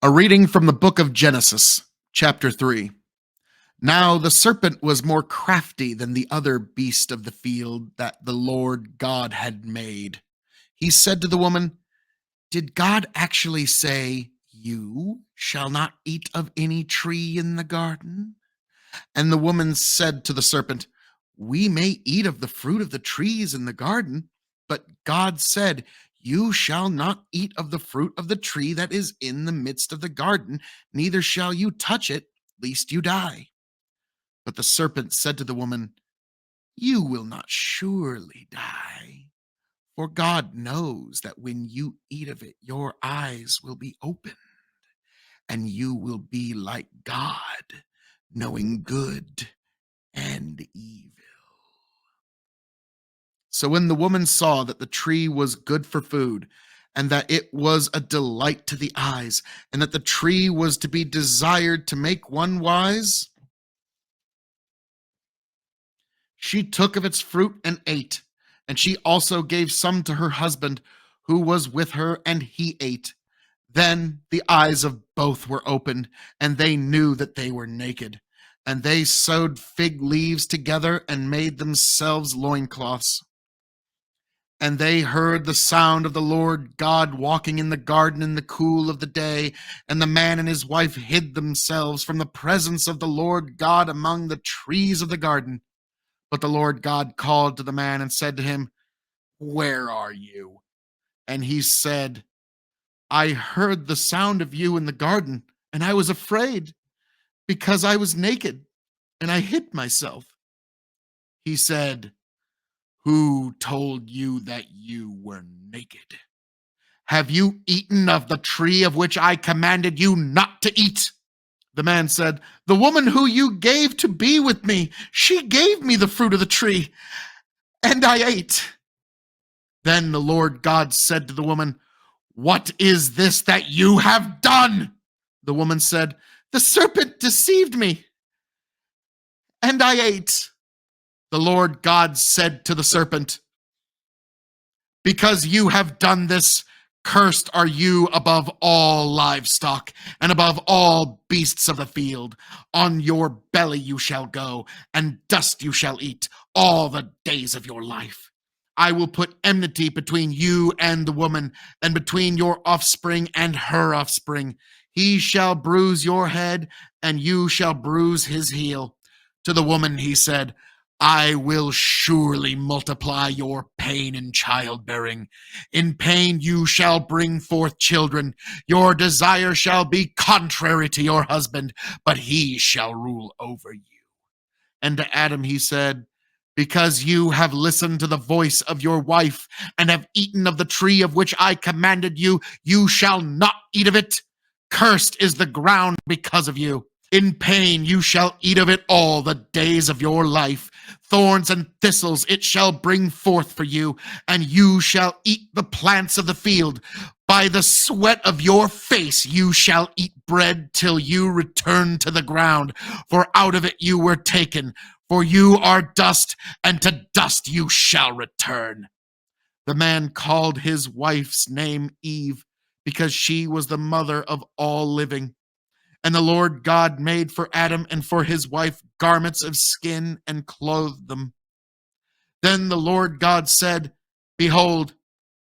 A reading from the book of Genesis, chapter 3. Now the serpent was more crafty than the other beast of the field that the Lord God had made. He said to the woman, "Did God actually say, 'You shall not eat of any tree in the garden?'" And the woman said to the serpent, "We may eat of the fruit of the trees in the garden, but God said, 'You shall not eat of the fruit of the tree that is in the midst of the garden, neither shall you touch it, lest you die.'" But the serpent said to the woman, "You will not surely die, for God knows that when you eat of it, your eyes will be opened, and you will be like God, knowing good and evil." So when the woman saw that the tree was good for food, and that it was a delight to the eyes, and that the tree was to be desired to make one wise, she took of its fruit and ate. And she also gave some to her husband who was with her, and he ate. Then the eyes of both were opened, and they knew that they were naked. And they sewed fig leaves together and made themselves loincloths. And they heard the sound of the Lord God walking in the garden in the cool of the day. And the man and his wife hid themselves from the presence of the Lord God among the trees of the garden. But the Lord God called to the man and said to him, "Where are you?" And he said, "I heard the sound of you in the garden, and I was afraid because I was naked, and I hid myself." He said, "Who told you that you were naked? Have you eaten of the tree of which I commanded you not to eat?" The man said, "The woman who you gave to be with me, she gave me the fruit of the tree, and I ate." Then the Lord God said to the woman, "What is this that you have done?" The woman said, "The serpent deceived me, and I ate." The Lord God said to the serpent, "Because you have done this, cursed are you above all livestock and above all beasts of the field. On your belly you shall go, and dust you shall eat all the days of your life. I will put enmity between you and the woman, and between your offspring and her offspring. He shall bruise your head, and you shall bruise his heel." To the woman he said, "I will surely multiply your pain in childbearing. In pain you shall bring forth children. Your desire shall be contrary to your husband, but he shall rule over you." And to Adam he said, "Because you have listened to the voice of your wife and have eaten of the tree of which I commanded you, you shall not eat of it. Cursed is the ground because of you. In pain you shall eat of it all the days of your life. Thorns and thistles it shall bring forth for you, and you shall eat the plants of the field. By the sweat of your face you shall eat bread till you return to the ground, for out of it you were taken. For you are dust, and to dust you shall return. The man called his wife's name Eve, because she was the mother of all living. And the Lord God made for Adam and for his wife garments of skin and clothed them. Then the Lord God said, "Behold,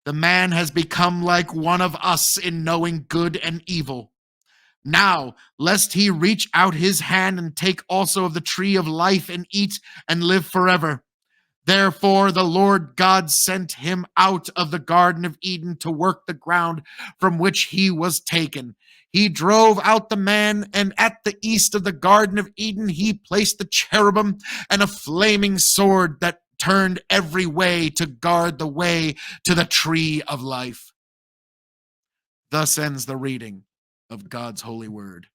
the man has become like one of us in knowing good and evil. Now, lest he reach out his hand and take also of the tree of life and eat and live forever." Therefore the Lord God sent him out of the Garden of Eden to work the ground from which he was taken. He drove out the man, and at the east of the Garden of Eden he placed the cherubim and a flaming sword that turned every way to guard the way to the tree of life. Thus ends the reading of God's holy word.